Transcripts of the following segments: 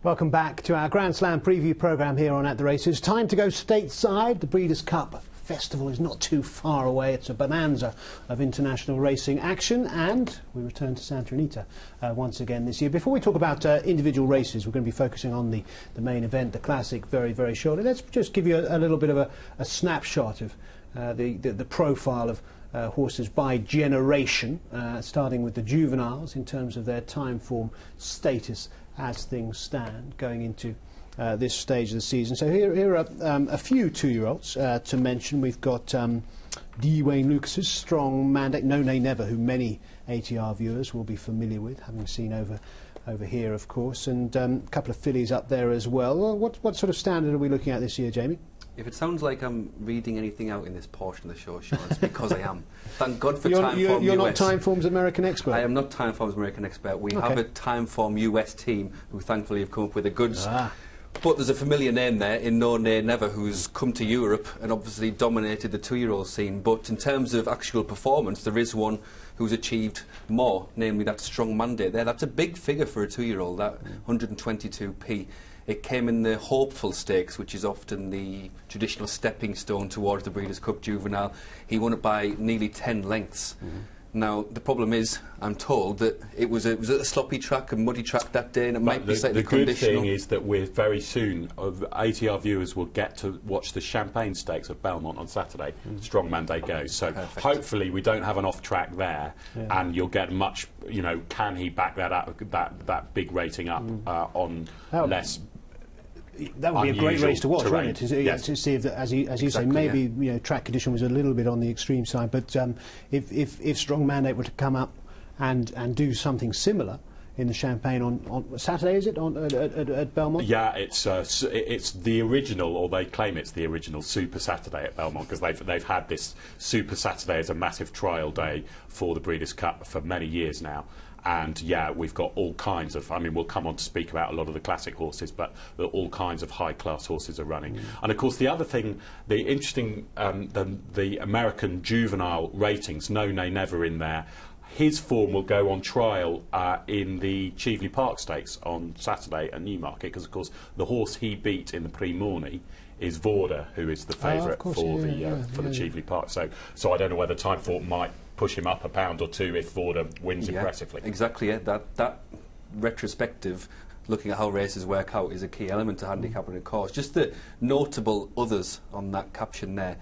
Welcome back to our Grand Slam preview programme here on At the Races. Time to go stateside. The Breeders' Cup Festival is not too far away. It's a bonanza of international racing action, and we return to Santa Anita once again this year. Before we talk about individual races, we're going to be focusing on the main event, the Classic, very, very shortly. Let's just give you a little bit of a snapshot of the profile of horses by generation, starting with the juveniles in terms of their time form status as things stand going into this stage of the season. So here are a few two-year-olds to mention. We've got D. Wayne Lucas's Strong Mandate, No Nay Never, who many ATR viewers will be familiar with, having seen over here, of course, and a couple of fillies up there as well. What sort of standard are we looking at this year, Jamie? If it sounds like I'm reading anything out in this portion of the show, Sean, it's because I am. Thank God for Timeform You're US. not Timeform's American expert? I am not Timeform's American expert. We have a Timeform US team who thankfully have come up with the goods. But there's a familiar name there in No Nay Never, who's come to Europe and obviously dominated the two-year-old scene. But in terms of actual performance, there is one who's achieved more, namely that Strong Mandate there. That's a big figure for a two-year-old, that 122p. It came in the Hopeful Stakes, which is often the traditional stepping stone towards the Breeders' Cup Juvenile. He won it by nearly 10 lengths. Now, the problem is, I'm told, that it was a sloppy track, a muddy track that day, and it might be slightly conditional. The good thing is that we're very soon, ATR viewers will get to watch the Champagne Stakes at Belmont on Saturday. Strong Mandate goes. So hopefully we don't have an off-track there, and you'll get much, you know, can he back that up, that big rating up on less. That would be a great race to watch, wouldn't it? Yes. To see if, as you say, maybe you know, track condition was a little bit on the extreme side. But if Strong Mandate were to come up and do something similar in the Champagne on Saturday, is it at Belmont? Yeah, it's the original, or they claim it's the original Super Saturday at Belmont, because they've had this Super Saturday as a massive trial day for the Breeders' Cup for many years now. And yeah, we've got all kinds of, I mean, we'll come on to speak about a lot of the classic horses, but all kinds of high-class horses are running. And of course, the other thing, the interesting, the American juvenile ratings, No Nay Never in there. His form will go on trial in the Cheveley Park Stakes on Saturday at Newmarket, because of course the horse he beat in the Prix Morny is Vorder, who is the favourite for the Cheveley Park. So I don't know whether Timeform might push him up a pound or two if Vorder wins impressively. Exactly, yeah. That retrospective, looking at how races work out, is a key element to handicapping a course. Just the notable others on that caption there.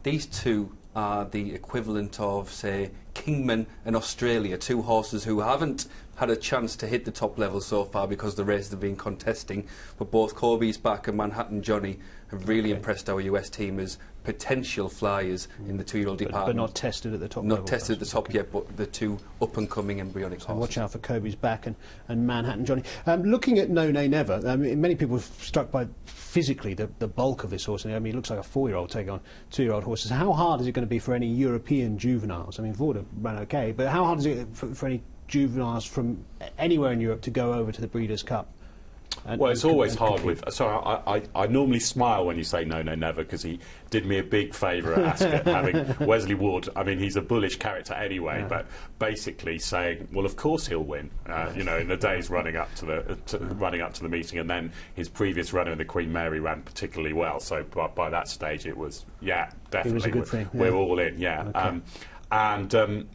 These two are the equivalent of, say, Kingman and Australia, two horses who haven't had a chance to hit the top level so far because the races have been contesting, but both Corby's Back and Manhattan Johnny have really impressed our US team as potential flyers in the two-year-old department. But not tested at the top level. Not tested at the top yet, but the two up-and-coming embryonic horses. Watch out for Kobe's Back and Manhattan Johnny. Looking at No Nay Never, I mean, many people are struck by physically the bulk of this horse. I mean, it looks like a 4-year-old taking on 2-year-old horses. How hard is it going to be for any European juveniles? I mean, Vorder ran okay, but how hard is it for any juveniles from anywhere in Europe to go over to the Breeders' Cup? Well, it's always hard with... So I normally smile when you say No Nay Never, because he did me a big favour at Ascot, having Wesley Wood. I mean, he's a bullish character anyway, but basically saying, well, of course he'll win, you know, in the days running up to the meeting, and then his previous runner in the Queen Mary ran particularly well. So by that stage it was, definitely. It was a good thing. We're all in, Okay.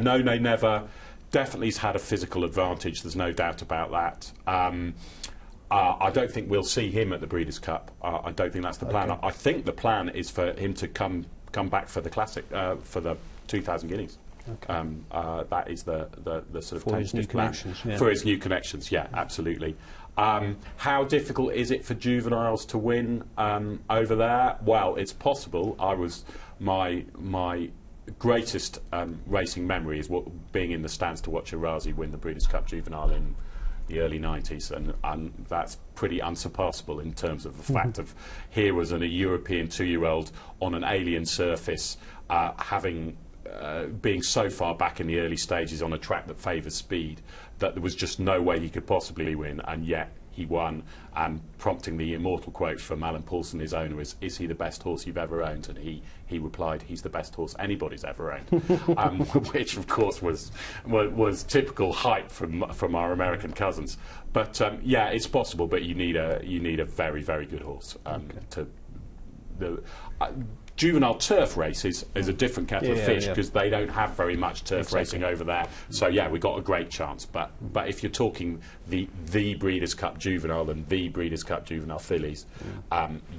No Nay Never definitely has had a physical advantage, there's no doubt about that. I don't think we'll see him at the Breeders' Cup. I don't think that's the plan. I think the plan is for him to come back for the Classic, for the 2,000 guineas. That is the sort of tentative plan. For his new connections, absolutely. How difficult is it for juveniles to win over there? Well, it's possible. My greatest racing memory is being in the stands to watch Arazi win the Breeders' Cup Juvenile in the early 90s, and that's pretty unsurpassable in terms of the fact of here was a European 2-year-old on an alien surface, being so far back in the early stages on a track that favours speed that there was just no way he could possibly win, and yet he won, and prompting the immortal quote from Alan Paulson, his owner, is he the best horse you've ever owned? And he replied, he's the best horse anybody's ever owned, which of course was typical hype from our American cousins. But yeah, it's possible, but you need a very, very good horse juvenile turf races is a different kettle of fish, because they don't have very much turf racing over there. So yeah, we got a great chance. But if you're talking the Breeders' Cup Juvenile and the Breeders' Cup Juvenile fillies,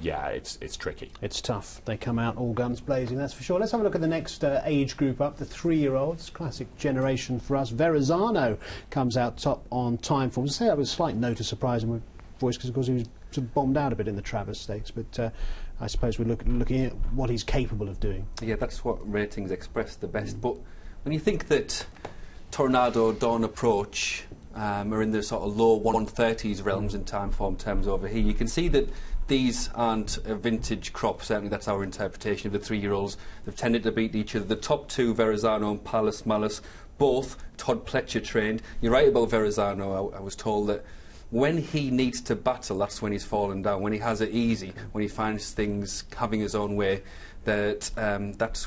yeah, it's tricky. It's tough. They come out all guns blazing, that's for sure. Let's have a look at the next age group up, the 3-year-olds. Classic generation for us. Verrazano comes out top on time form. I say that with a slight note of surprise with Boyce, because of course he was sort of bombed out a bit in the Travers Stakes, but I suppose we're looking at what he's capable of doing. Yeah, that's what ratings express the best. But when you think that Tornado, Dawn Approach are in the sort of low 130s realms in time form terms over here, you can see that these aren't a vintage crop. Certainly that's our interpretation of the 3-year-olds. They've tended to beat each other. The top two, Verrazano and Palace Malice, both Todd Pletcher trained. You're right about Verrazano. I was told that when he needs to battle, that's when he's fallen down. When he has it easy, when he finds things having his own way, that's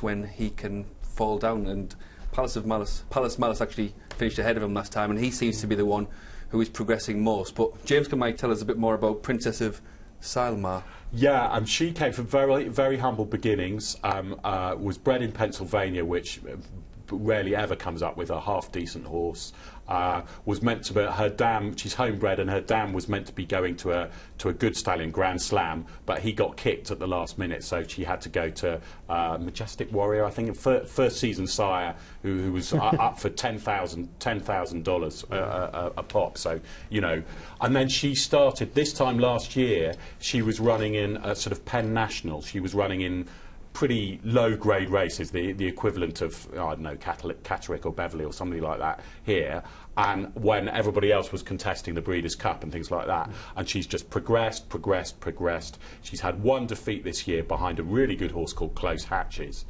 when he can fall down. And Palace Malice actually finished ahead of him last time, and he seems to be the one who is progressing most. But James might tell us a bit more about Princess of Silmar. Yeah, she came from very, very humble beginnings. Was bred in Pennsylvania, which rarely ever comes up with a half-decent horse. Was meant to be her dam. She's homebred, and her dam was meant to be going to a good stallion, Grand Slam, but he got kicked at the last minute, so she had to go to Majestic Warrior, I think, first season sire, who was up for $10,000 a pop. So and then she started this time last year. She was running in a sort of Penn National. She was running in pretty low-grade races, the equivalent of, I don't know, Catterick or Beverley or somebody like that here, and when everybody else was contesting the Breeders' Cup and things like that. And she's just progressed. She's had one defeat this year behind a really good horse called Close Hatches,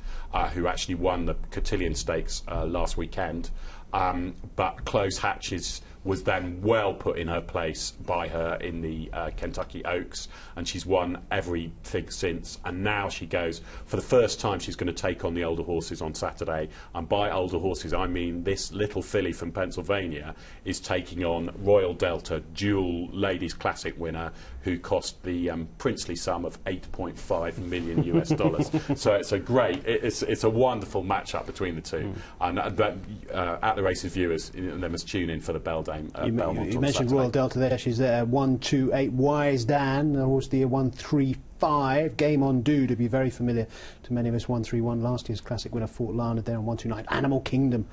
who actually won the Cotillion Stakes last weekend. But Close Hatches was then well put in her place by her in the Kentucky Oaks, and she's won everything since. And now she goes, for the first time, she's going to take on the older horses on Saturday. And by older horses, I mean this little filly from Pennsylvania is taking on Royal Delta, dual Ladies Classic winner, who cost the princely sum of $8.5 million US. So it's it's a wonderful matchup between the two. And at the races, viewers, they must tune in for the Belldame. You mentioned Royal Delta there. She's there. 128 Wise Dan, the horse of the year 135. Game on Do, to be very familiar to many of us. 131 last year's classic winner, Fort Larned there on 129. Animal Kingdom.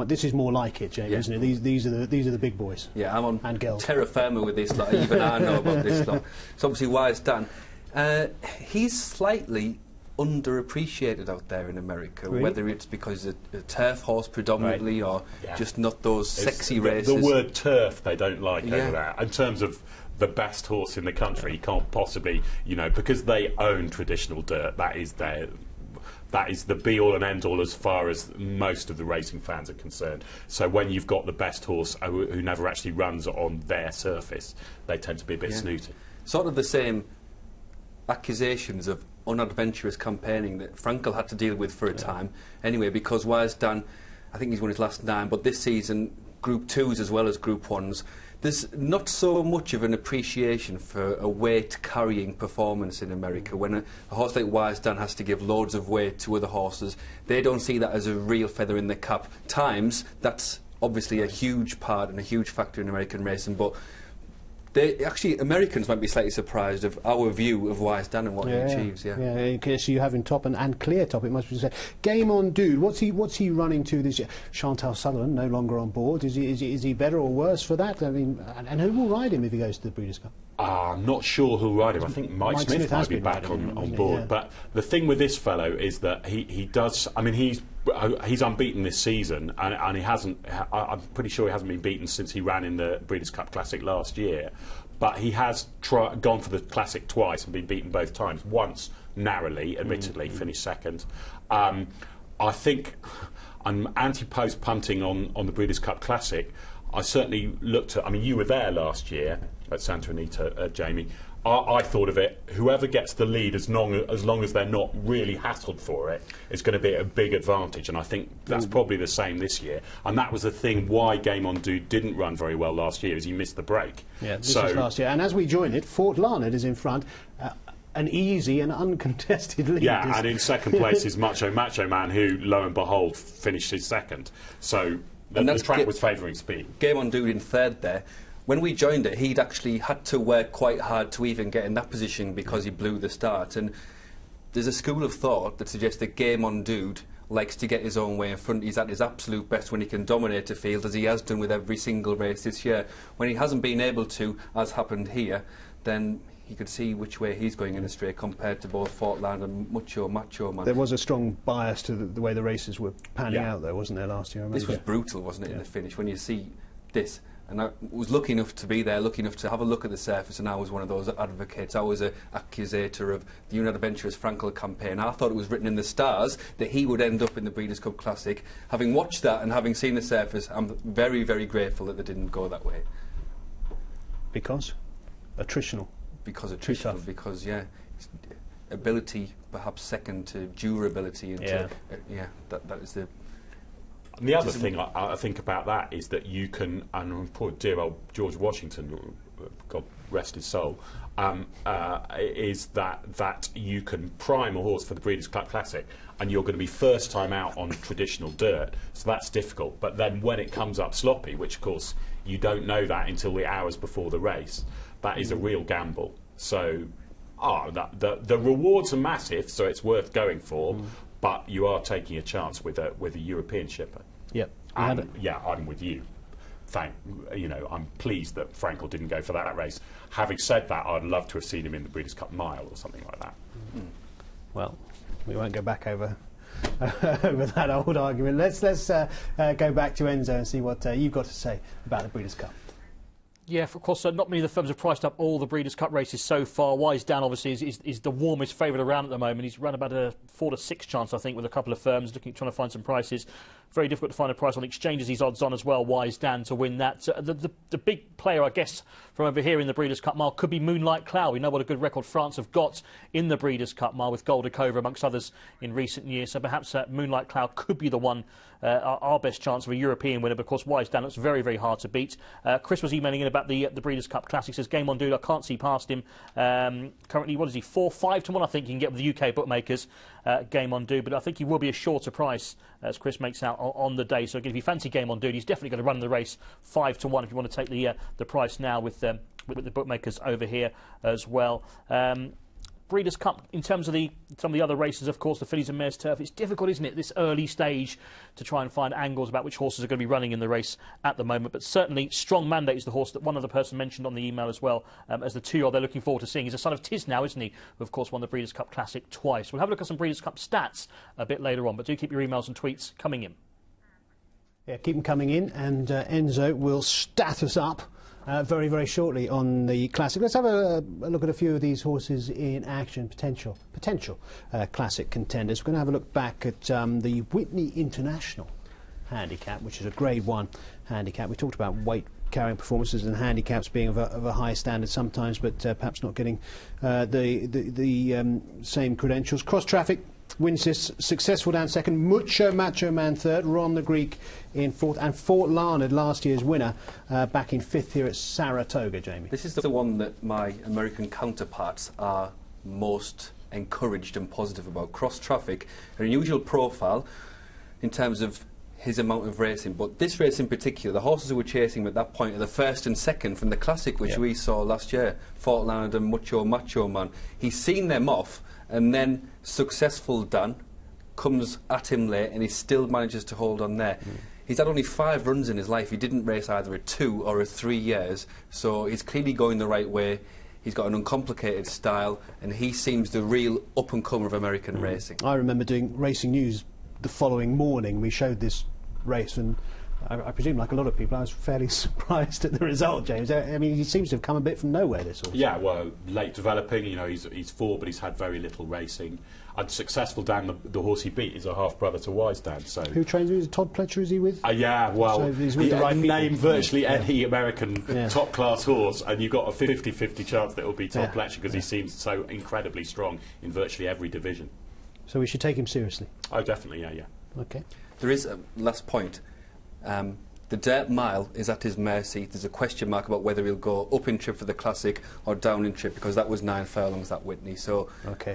This is more like it, James, isn't it? These are the big boys. Yeah, I'm on terra firma with this lot. Even I know about this lot. So obviously Wise Dan, he's slightly underappreciated out there in America, really? Whether it's because of a turf horse predominantly, or just not those sexy races. The word turf they don't like over there. In terms of the best horse in the country, you can't possibly, because they own traditional dirt, that is the be-all and end-all as far as most of the racing fans are concerned. So when you've got the best horse who never actually runs on their surface, they tend to be a bit snooty. Sort of the same accusations of unadventurous campaigning that Frankel had to deal with for a time anyway, because Wise Dan, I think he's won his last 9, but this season Group 2s as well as Group 1s, there's not so much of an appreciation for a weight carrying performance in America. When a horse like Wise Dan has to give loads of weight to other horses, they don't see that as a real feather in the cap. Times that's obviously a huge part and a huge factor in American racing, but Americans might be slightly surprised of our view of Wise Dan and what he achieves. So you have him top and clear top, it must be said. Game on Dude, what's he running to this year? Chantal Sutherland no longer on board. Is he better or worse for that? I mean, and who will ride him if he goes to the Breeders' Cup? I'm not sure who'll ride him. I think Mike Smith might be back on board. Yeah. But the thing with this fellow is that he does. I mean, he's unbeaten this season, and he hasn't. I'm pretty sure he hasn't been beaten since he ran in the Breeders' Cup Classic last year. But he has gone for the Classic twice and been beaten both times. Once narrowly, admittedly, finished second. I think I'm anti-post punting on the Breeders' Cup Classic. I certainly looked at. I mean, you were there last year. at Santa Anita, Jamie. I thought of it, whoever gets the lead as long as they're not really hassled for it, is going to be a big advantage, and I think that's probably the same this year. And that was the thing why Game On Do didn't run very well last year, is he missed the break. Yeah, this is last year. And as we join it, Fort Larned is in front. An easy and uncontested lead. Yeah, and in second place is Macho Man, who, lo and behold, finished his second. So the track was favouring speed. Game On Do in third there. When we joined it, he'd actually had to work quite hard to even get in that position because he blew the start. And there's a school of thought that suggests that Game On Dude likes to get his own way in front. He's at his absolute best when he can dominate a field, as he has done with every single race this year. When he hasn't been able to, as happened here, then you could see which way he's going in a straight compared to both Fort Larned and Macho Man. There was a strong bias to the way the races were panning out, though, wasn't there, last year? This was brutal, wasn't it, in the finish, when you see this. And I was lucky enough to be there, lucky enough to have a look at the surface, and I was one of those advocates. I was an accusator of the unadventurous Frankel campaign. I thought it was written in the stars that he would end up in the Breeders' Cup Classic. Having watched that and having seen the surface, I'm very, very grateful that they didn't go that way. Because? Attritional. Because attritional, because, yeah, ability perhaps second to durability. And that is the... And the other thing I think about that is that you can, and poor dear old George Washington, God rest his soul, is that you can prime a horse for the Breeders' Cup Classic, and you're going to be first time out on traditional dirt, so that's difficult. But then when it comes up sloppy, which of course you don't know that until the hours before the race, that is a real gamble. So the rewards are massive, so it's worth going for. But you are taking a chance with a European shipper. Yep. I'm with you. I'm pleased that Frankel didn't go for that race. Having said that, I'd love to have seen him in the Breeders' Cup Mile or something like that. Well, we won't go back over that old argument. Let's go back to Enzo and see what you've got to say about the Breeders' Cup. Yeah, of course, not many of the firms have priced up all the Breeders' Cup races so far. Wise Dan, obviously, is the warmest favourite around at the moment. He's run about a 4 to 6 chance, I think, with a couple of firms, trying to find some prices. Very difficult to find a price on exchanges. He's odds on as well, Wise Dan, to win that. The big player, I guess, from over here in the Breeders' Cup Mile could be Moonlight Cloud. We know what a good record France have got in the Breeders' Cup Mile with Goldacova, amongst others, in recent years. So perhaps Moonlight Cloud could be the one, our best chance of a European winner. But of course, Wise Dan looks very, very hard to beat. Chris was emailing in about the Breeders' Cup Classic. Says Game On Dude, I can't see past him. Currently, what is he, 4-5 to 1, I think you can get with the UK bookmakers. Game On Dude, but I think he will be a shorter price, as Chris makes out on the day. So again, if you fancy Game On Dude, he's definitely going to run the race 5 to 1 if you want to take the price now with the bookmakers over here as well. Breeders' Cup, in terms of some of the other races, of course, the Fillies and Mares Turf, it's difficult, isn't it, this early stage to try and find angles about which horses are going to be running in the race at the moment. But certainly, Strong Mandate is the horse that one other person mentioned on the email as well, as the 2-year-old they're looking forward to seeing. He's a son of Tiz now, isn't he, who, of course, won the Breeders' Cup Classic twice. We'll have a look at some Breeders' Cup stats a bit later on, but do keep your emails and tweets coming in. Yeah, keep them coming in, and Enzo will stat us up very, very shortly on the Classic. Let's have a look at a few of these horses in action, potential Classic contenders. We're going to have a look back at the Whitney International handicap, which is a Grade 1 handicap. We talked about weight carrying performances and handicaps being of a high standard sometimes, but perhaps not getting the same credentials. Cross Traffic wins this, Successful down second, Macho Man third, Ron the Greek in fourth, and Fort Larned, last year's winner, back in fifth here at Saratoga, Jamie. This is the one that my American counterparts are most encouraged and positive about. Cross Traffic, an unusual profile in terms of his amount of racing, but this race in particular, the horses who were chasing him at that point are the first and second from the Classic, which we saw last year, Fort Larned and Macho Man. He's seen them off, and then Successful done, comes at him late, and he still manages to hold on there. He's had only 5 runs in his life. He didn't race either at 2 or at 3 years, so he's clearly going the right way. He's got an uncomplicated style, and he seems the real up-and-comer of American racing. I remember doing Racing News the following morning. We showed this race, and I presume, like a lot of people, I was fairly surprised at the result, James. I mean, he seems to have come a bit from nowhere, this horse. Yeah, well, late developing, you know, he's 4, but he's had very little racing. And successful down the horse he beat is a half-brother to Wisedown, so... Who trains him? Is it Todd Pletcher, is he with? Yeah, well, So he's with the right name people. virtually any American Yeah. top-class horse, and you've got a 50-50 chance that it'll be Todd Yeah. Pletcher, because he seems so incredibly strong in virtually every division. So we should take him seriously. Oh, definitely, yeah. Okay. There is a last point. The dirt mile is at his mercy. There's a question mark about whether he'll go up in trip for the Classic or down in trip, because that was 9 furlongs at Whitney. So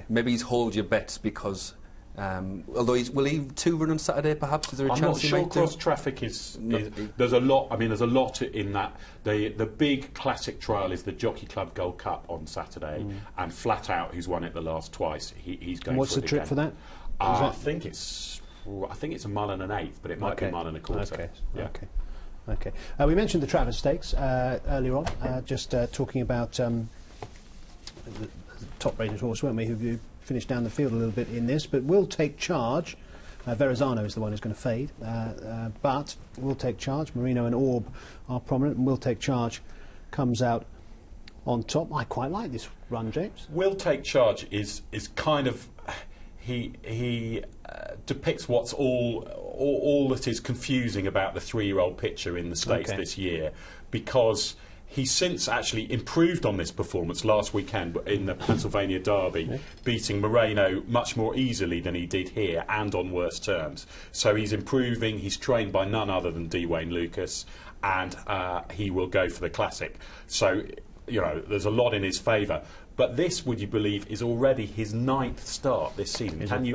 maybe he's hold your bets, because although will he 2 run on Saturday perhaps? Is there a I'm chance not he sure might do? cross traffic is there's a lot. I mean, there's a lot in that. The big classic trial is the Jockey Club Gold Cup on Saturday, and Flat Out, who's won it the last twice, he's going. What's for the it trip again. for that? I think it's a mile and an eighth, but it might be a mile and a quarter. Okay. Yeah. Okay. We mentioned the Travers Stakes earlier on, just talking about the top-rated horse, weren't we, who finished down the field a little bit in this, but Will Take Charge. Verrazano is the one who's going to fade, but Will Take Charge, Marino and Orb are prominent, and Will Take Charge comes out on top. I quite like this run, James. Will Take Charge is kind of he depicts what's all that is confusing about the 3-year-old pitcher in the States this year, because he's since actually improved on this performance last weekend in the Pennsylvania Derby, beating Moreno much more easily than he did here and on worse terms. So he's improving. He's trained by none other than D. Wayne Lucas, and he will go for the Classic. So, you know, there's a lot in his favour. But this, would you believe, is already his 9th start this season. Can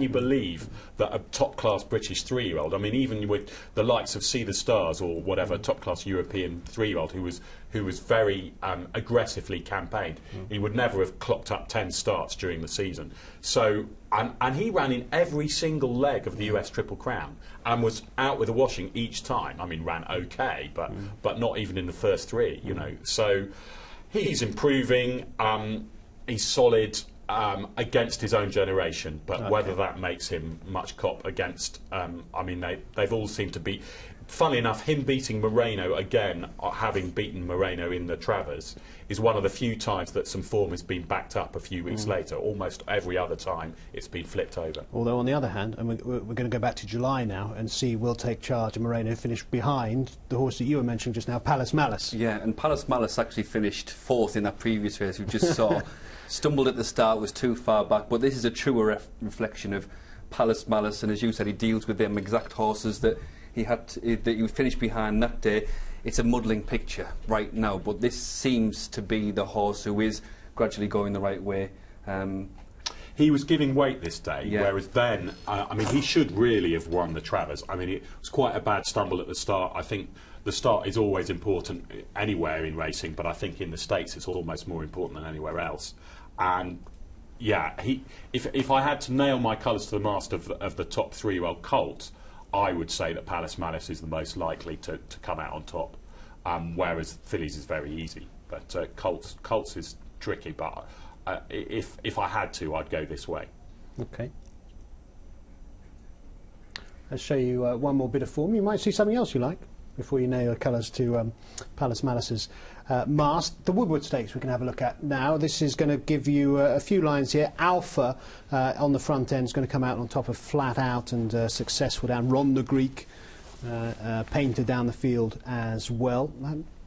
you believe that a top-class British 3-year-old, I mean, even with the likes of See the Stars or whatever, top-class European 3-year-old who was very aggressively campaigned, he would never have clocked up 10 starts during the season. So, and he ran in every single leg of the US Triple Crown and was out with a washing each time. I mean, ran okay, but not even in the first 3, you know. So he's improving. He's solid against his own generation, but whether that makes him much cop against, I mean, they've all seemed to be. Funnily enough, him beating Moreno again, having beaten Moreno in the Travers, is one of the few times that some form has been backed up a few weeks later. Almost every other time it's been flipped over. Although on the other hand, and we're going to go back to July now and see Will Take Charge and Moreno finish behind the horse that you were mentioning just now, Palace Malice. Yeah, and Palace Malice actually finished 4th in that previous race we just saw. Stumbled at the start, was too far back, but this is a truer reflection of Palace Malice, and as you said, he deals with them exact horses that he had that he finished behind that day. It's a muddling picture right now, but this seems to be the horse who is gradually going the right way. He was giving weight this day, whereas then, I mean, he should really have won the Travers. I mean, it was quite a bad stumble at the start. I think the start is always important anywhere in racing, but I think in the States it's almost more important than anywhere else. And yeah, if I had to nail my colours to the mast of the top 3-year-old colts, I would say that Palace Malice is the most likely to come out on top, whereas Fillies is very easy. But Colts is tricky, but if I had to, I'd go this way. Okay. Let's show you one more bit of form. You might see something else you like before you nail your colours to Palace Malice's mast. The Woodward Stakes we can have a look at now. This is going to give you a few lines here. Alpha on the front end is going to come out on top of Flat Out and Successful down. Ron the Greek painted down the field as well.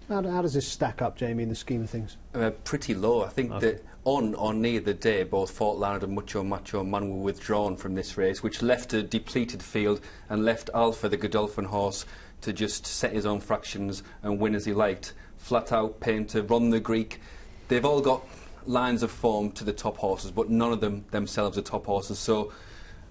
How does this stack up, Jamie, in the scheme of things? Pretty low. I think that on or near the day, both Fort Leonard and Mucho Macho Man were withdrawn from this race, which left a depleted field and left Alpha, the Godolphin horse, to just set his own fractions and win as he liked. Flat Out, Painter, Ron the Greek, they've all got lines of form to the top horses, but none of them themselves are top horses. So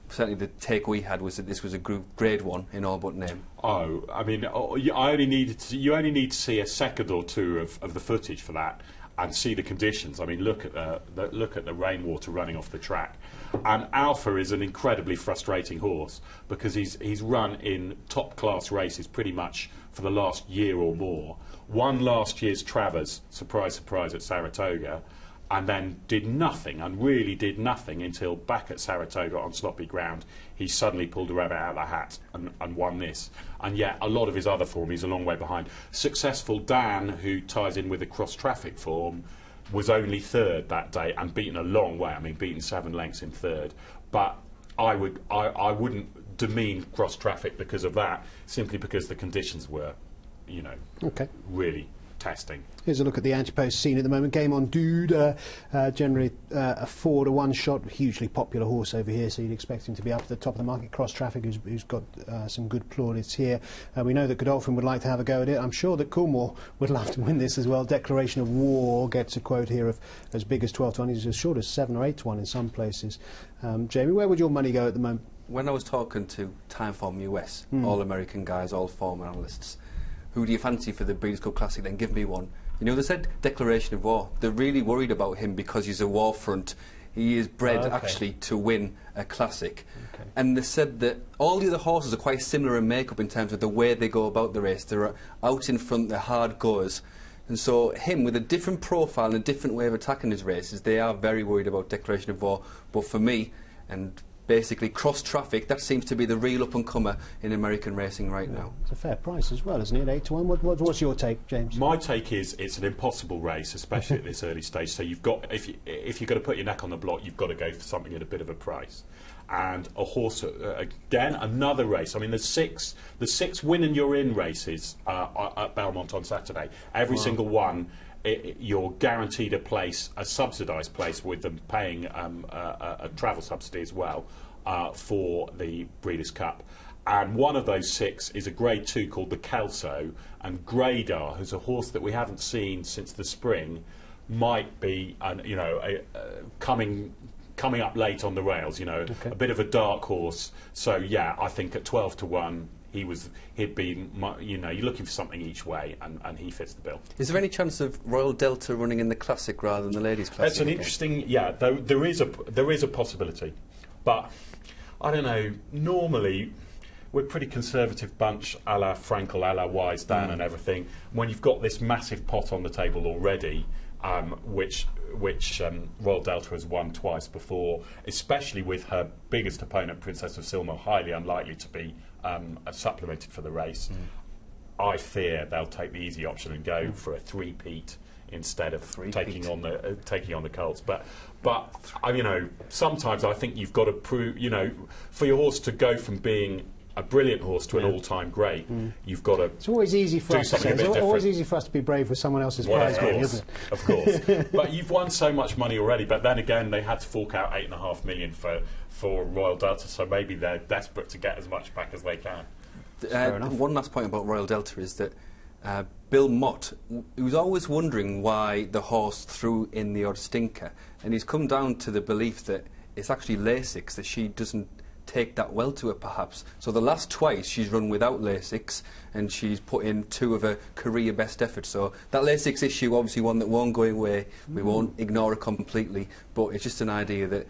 certainly the take we had was that this was a grade 1 in all but name. Oh, I mean, you only need to see a second or two of the footage for that and see the conditions. I mean, look at the rainwater running off the track. And Alpha is an incredibly frustrating horse because he's run in top class races pretty much for the last year or more. Won last year's Travers, surprise, surprise, at Saratoga, and then did nothing, and really did nothing until back at Saratoga on sloppy ground, he suddenly pulled a rabbit out of the hat and won this. And yet, a lot of his other form, he's a long way behind. Successful Dan, who ties in with the cross-traffic form, was only third that day and beaten a long way. I mean, beaten 7 lengths in third. But I wouldn't demean cross-traffic because of that, simply because the conditions were, you know, really testing. Here's a look at the anti-post scene at the moment. Game on Dude, generally a 4-to-1 shot, hugely popular horse over here, so you'd expect him to be up at the top of the market. Cross Traffic, who's got some good plaudits here. We know that Godolphin would like to have a go at it. I'm sure that Coolmore would love to win this as well. Declaration of War gets a quote here of as big as 12-to-1. He's as short as 7 or 8-to-1 in some places. Jamie, where would your money go at the moment? When I was talking to Timeform US, all American guys, all former analysts, who do you fancy for the Breeders' Cup Classic? Then give me one. You know, they said Declaration of War. They're really worried about him because he's a war front. He is bred actually to win a classic. And they said that all the other horses are quite similar in makeup in terms of the way they go about the race. They're out in front, they're hard goers. And so him, with a different profile and a different way of attacking his races, they are very worried about Declaration of War. But for me, and basically Cross Traffic, that seems to be the real up-and-comer in American racing right now. It's a fair price as well, isn't it? 8-to-1. What's your take, James? My take is it's an impossible race, especially at this early stage. So you've got, if you're going to put your neck on the block, you've got to go for something at a bit of a price. And a horse, again, another race. I mean, the six win and you're in races at Belmont on Saturday. Every single one, you're guaranteed a place, a subsidised place, with them paying a travel subsidy as well for the Breeders' Cup. And one of those 6 is a Grade 2 called the Kelso, and Gradar, who's a horse that we haven't seen since the spring, might be, coming up late on the rails. You know, a bit of a dark horse. So yeah, I think at 12-to-1. He'd be, you know, you're looking for something each way, and he fits the bill. Is there any chance of Royal Delta running in the Classic rather than the Ladies' Classic? That's an interesting, there is a possibility, but I don't know. Normally, we're a pretty conservative bunch, a la Frankel, a la Wise Dan, and everything. When you've got this massive pot on the table already, which Royal Delta has won twice before, especially with her biggest opponent, Princess of Silmo, highly unlikely to be supplemented for the race. I fear they'll take the easy option and go for a three-peat instead of taking on the colts. But you know, sometimes I think you've got to prove, you know, for your horse to go from being a brilliant horse to an all-time great, you've got to. It's always easy for us. It's always easy for us to be brave with someone else's prize money, isn't it? Of course. But you've won so much money already. But then again, they had to fork out $8.5 million for Royal Delta, so maybe they're desperate to get as much back as they can. One last point about Royal Delta is that Bill Mott, he was always wondering why the horse threw in the odd stinker, and he's come down to the belief that it's actually Lasix, that she doesn't take that well to her, perhaps. So the last twice she's run without Lasix, and she's put in 2 of her career best efforts. So that Lasix issue, obviously one that won't go away. We won't ignore it completely, but it's just an idea that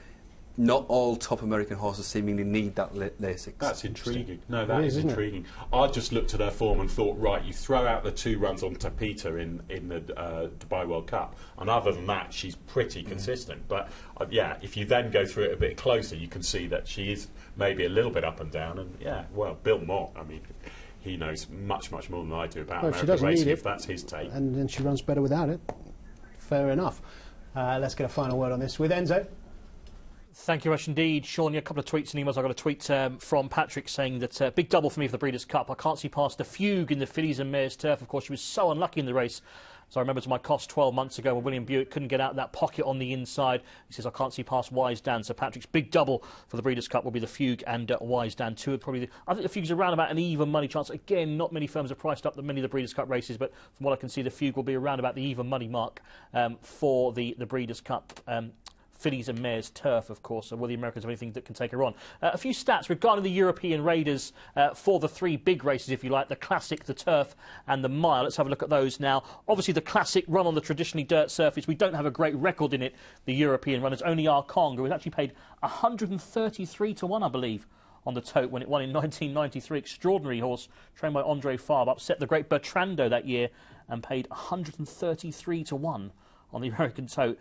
not all top American horses seemingly need that Lasix. That's intriguing. No, that is intriguing. I just looked at her form and thought, right, you throw out the 2 runs on Tapita in the Dubai World Cup, and other than that, she's pretty consistent. But yeah, if you then go through it a bit closer, you can see that she is maybe a little bit up and down. And yeah, well, Bill Mott, I mean, he knows much more than I do about American racing, if that's his take. And then she runs better without it. Fair enough. Let's get a final word on this with Enzo. Thank you very much indeed, Sean. A couple of tweets and emails. I got a tweet from Patrick saying that big double for me for the Breeders' Cup. I can't see past the Fugue in the Fillies and Mares Turf. Of course, she was so unlucky in the race. So I remember to my cost 12 months ago when William Buick couldn't get out that pocket on the inside. He says, I can't see past Wise Dan. So Patrick's big double for the Breeders' Cup will be the Fugue and Wise Dan. I think the Fugue's around about an even money chance. Again, not many firms have priced up many of the Breeders' Cup races, but from what I can see, the Fugue will be around about the even money mark for the Breeders' Cup. Fillies and Mares Turf, of course, will the Americans have anything that can take her on? A few stats regarding the European Raiders for the 3 big races, if you like, the Classic, the Turf and the Mile. Let's have a look at those now. Obviously, the Classic run on the traditionally dirt surface. We don't have a great record in it, the European runners. Only Arkong, who was actually paid 133-1, I believe, on the tote when it won in 1993. Extraordinary horse, trained by Andre Fabre, upset the great Bertrando that year and paid 133-1. on the American tote.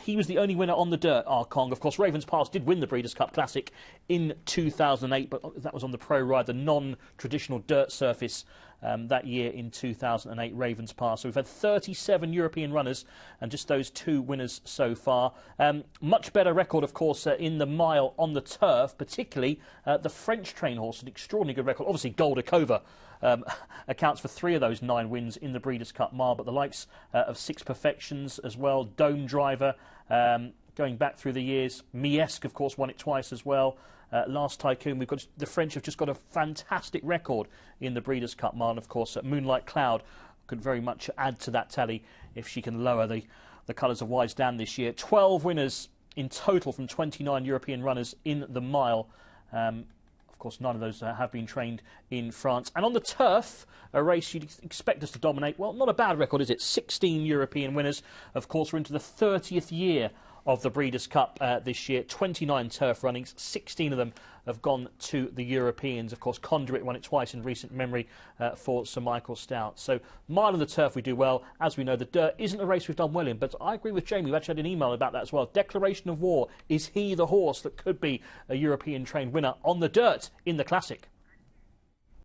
He was the only winner on the dirt, Kong. Of course, Ravens Pass did win the Breeders' Cup Classic in 2008, but that was on the pro ride, the non-traditional dirt surface that year in 2008, Ravens Pass. So we've had 37 European runners and just those 2 winners so far. Much better record, of course, in the mile on the turf, particularly the French train horse, an extraordinarily good record. Obviously, Goldacova accounts for 3 of those 9 wins in the Breeders' Cup Mile, but the likes of Six Perfections as well, Dome Driver, going back through the years. Miesque, of course, won it twice as well. Last Tycoon, the French have just got a fantastic record in the Breeders' Cup Mile. And of course, Moonlight Cloud could very much add to that tally if she can lower the colours of Wise Dan this year. 12 winners in total from 29 European runners in the mile. Of course, none of those have been trained in France. And on the turf, a race you'd expect us to dominate. Well, not a bad record, is it? 16 European winners. Of course, we're into the 30th year of the Breeders' Cup this year. 29 turf runnings, 16 of them have gone to the Europeans. Of course, Conduit won it twice in recent memory for Sir Michael Stout. So, mile on the turf we do well. As we know, the dirt isn't a race we've done well in, but I agree with Jamie. We actually had an email about that as well. Declaration of War. Is he the horse that could be a European trained winner on the dirt in the Classic?